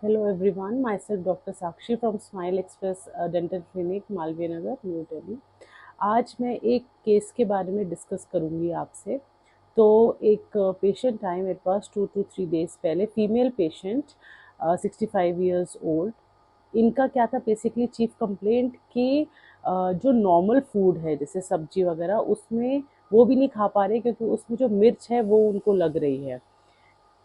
Hello everyone, myself Dr. Sakshi from Smile Express Dental Clinic, Malviya Nagar, new Delhi. आज मैं एक case के बारे में डिस्कस करूँगी आपसे। तो एक पेशेंट आए मेरे पास 2 to 3 डेज पहले, फीमेल पेशेंट, 65 ईयर्स ओल्ड। इनका क्या था, बेसिकली चीफ कंप्लेंट कि जो नॉर्मल फूड है जैसे सब्जी वगैरह, उसमें वो भी नहीं खा पा रहे क्योंकि उसमें जो मिर्च है वो उनको लग रही है।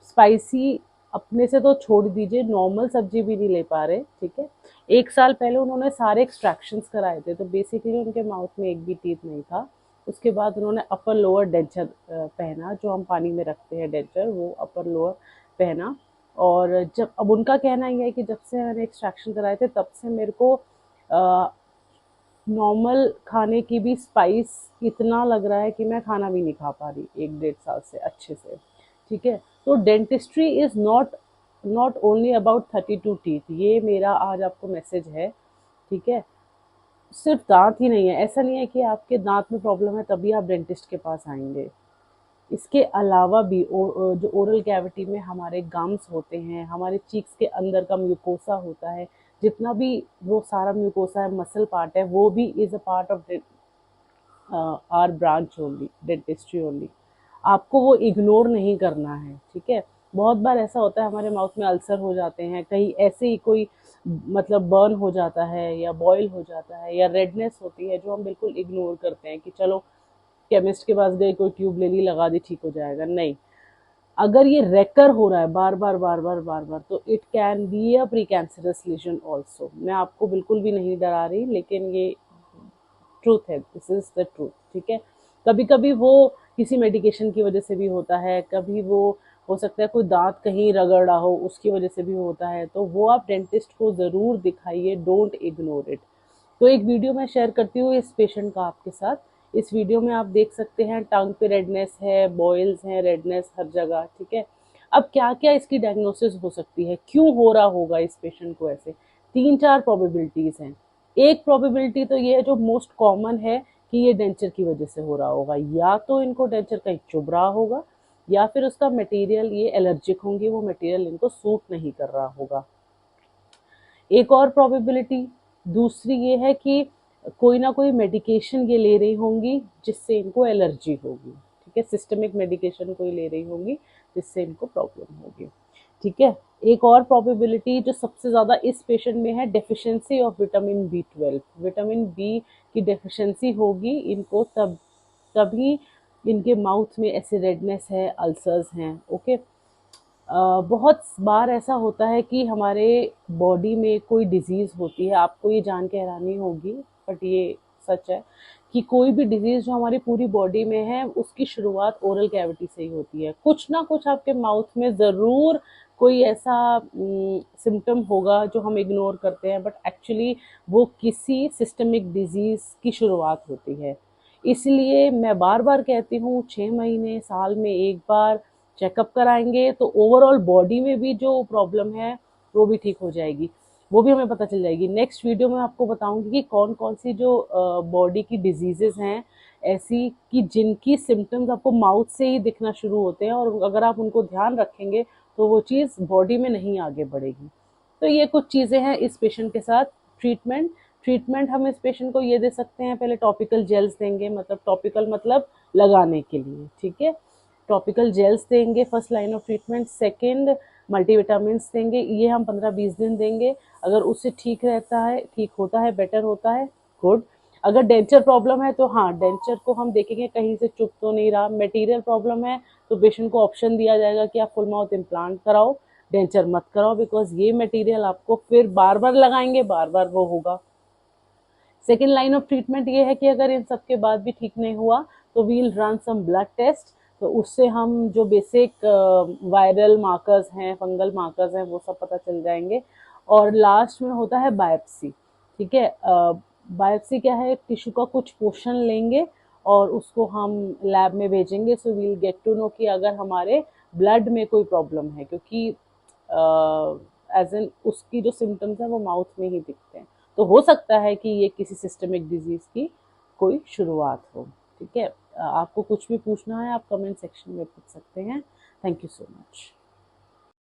स्पाइसी अपने से तो छोड़ दीजिए, नॉर्मल सब्जी भी नहीं ले पा रहे। ठीक है, 1 साल पहले उन्होंने सारे एक्सट्रैक्शंस कराए थे, तो बेसिकली उनके माउथ में एक भी टीथ नहीं था। उसके बाद उन्होंने अपर लोअर डेंचर पहना, जो हम पानी में रखते हैं डेंचर, वो अपर लोअर पहना। और जब अब उनका कहना ये है कि जब से मैंने एक्सट्रैक्शन कराए थे तब से मेरे को नॉर्मल खाने की भी स्पाइस इतना लग रहा है कि मैं खाना भी नहीं खा पा रही 1 डेढ़ साल से अच्छे से। ठीक है, तो dentistry is not not only about 32 teeth, ये मेरा आज आपको मैसेज है। ठीक है, सिर्फ दांत ही नहीं है, ऐसा नहीं है कि आपके दांत में प्रॉब्लम है तभी आप डेंटिस्ट के पास आएंगे। इसके अलावा भी जो ओरल कैविटी में हमारे गम्स होते हैं, हमारे चीक्स के अंदर का म्यूकोसा होता है, जितना भी वो सारा म्यूकोसा है, मसल पार्ट है, वो भी is a part of our branch only, dentistry only. आपको वो इग्नोर नहीं करना है। ठीक है, बहुत बार ऐसा होता है हमारे माउथ में अल्सर हो जाते हैं, कहीं ऐसे ही कोई मतलब बर्न हो जाता है या बॉयल हो जाता है या रेडनेस होती है, जो हम बिल्कुल इग्नोर करते हैं कि चलो केमिस्ट के पास गए, कोई ट्यूब ले ली, लगा दी, ठीक हो जाएगा। नहीं, अगर ये रेकर हो रहा है बार बार बार बार बार बार, तो it can be a precancerous lesion also. मैं आपको बिल्कुल भी नहीं डरा रही, लेकिन ये ट्रूथ है, दिस इज द ट्रूथ। ठीक है, कभी कभी वो किसी मेडिकेशन की वजह से भी होता है, कभी वो हो सकता है कोई दांत कहीं रगड़ा हो उसकी वजह से भी होता है, तो वो आप डेंटिस्ट को ज़रूर दिखाइए, डोंट इग्नोर इट। तो एक वीडियो मैं शेयर करती हूँ इस पेशेंट का आपके साथ। इस वीडियो में आप देख सकते हैं टंग पे रेडनेस है, बॉयल्स हैं, रेडनेस हर जगह। ठीक है, अब क्या क्या इसकी डायग्नोसिस हो सकती है, क्यों हो रहा होगा इस पेशेंट को ऐसे, 3 4 प्रोबेबिलिटीज हैं। एक प्रोबेबिलिटी तो ये है जो मोस्ट कॉमन है, कि ये डेंचर की वजह से हो रहा होगा, या तो इनको डेंचर कहीं चुभ रहा होगा, या फिर उसका मटेरियल, ये एलर्जिक होंगी, वो मटेरियल इनको सूट नहीं कर रहा होगा। एक और प्रोबेबिलिटी दूसरी ये है कि कोई ना कोई मेडिकेशन ये ले रही होंगी जिससे इनको एलर्जी होगी। ठीक है, सिस्टमिक मेडिकेशन कोई ले रही होंगी जिससे इनको प्रॉब्लम होगी। ठीक है, एक और प्रोबेबिलिटी जो सबसे ज़्यादा इस पेशेंट में है, deficiency of vitamin B12। Vitamin B की डेफिशिएंसी होगी इनको, तभी इनके माउथ में ऐसे रेडनेस है, अल्सर्स हैं। ओके, बहुत बार ऐसा होता है कि हमारे बॉडी में कोई डिजीज़ होती है, आपको ये जान के हैरानी होगी, बट ये सच है कि कोई भी डिजीज़ जो हमारी पूरी बॉडी में है, उसकी शुरुआत ओरल कैविटी से ही होती है। कुछ ना कुछ आपके माउथ में ज़रूर कोई ऐसा सिम्टम होगा जो हम इग्नोर करते हैं, बट एक्चुअली वो किसी सिस्टमिक डिजीज़ की शुरुआत होती है। इसलिए मैं बार बार कहती हूँ, 6 महीने साल में एक बार चेकअप कराएंगे तो ओवरऑल बॉडी में भी जो प्रॉब्लम है वो भी ठीक हो जाएगी, वो भी हमें पता चल जाएगी। नेक्स्ट वीडियो में आपको बताऊंगी कि कौन कौन सी जो बॉडी की डिजीजेस हैं ऐसी, कि जिनकी सिम्टम्स आपको माउथ से ही दिखना शुरू होते हैं, और अगर आप उनको ध्यान रखेंगे तो वो चीज़ बॉडी में नहीं आगे बढ़ेगी। तो ये कुछ चीज़ें हैं इस पेशेंट के साथ। ट्रीटमेंट ट्रीटमेंट हम इस पेशेंट को ये दे सकते हैं, पहले टॉपिकल जेल्स देंगे, मतलब टॉपिकल मतलब लगाने के लिए। ठीक है, टॉपिकल जेल्स देंगे, first line of treatment. Second, multivitamin देंगे, ये हम 15-20 दिन देंगे। अगर उससे ठीक रहता है, ठीक होता है, बेटर होता है, गुड। अगर डेंचर प्रॉब्लम है तो हाँ, डेंचर को हम देखेंगे कहीं से चुप तो नहीं रहा। मटेरियल प्रॉब्लम है तो पेशेंट को ऑप्शन दिया जाएगा कि आप फुल माउथ इम्प्लांट कराओ, डेंचर मत कराओ, बिकॉज ये मटेरियल आपको फिर बार बार लगाएंगे, बार बार वो होगा। सेकेंड लाइन ऑफ ट्रीटमेंट ये है कि अगर इन सब के बाद भी ठीक नहीं हुआ तो we'll run some blood test, तो उससे हम जो बेसिक वायरल मार्कर्स हैं, फंगल मार्कर्स हैं, वो सब पता चल जाएंगे। और लास्ट में होता है बायोप्सी। ठीक है, बायोप्सी क्या है, टिश्यू का कुछ पोर्शन लेंगे और उसको हम लैब में भेजेंगे, so we'll get to know कि अगर हमारे ब्लड में कोई प्रॉब्लम है, क्योंकि एज एन उसकी जो सिम्टम्स हैं वो माउथ में ही दिखते हैं। तो हो सकता है कि ये किसी सिस्टमिक डिजीज़ की कोई शुरुआत हो। ठीक है, आपको कुछ भी पूछना है आप कमेंट सेक्शन में पूछ सकते हैं। Thank you so much.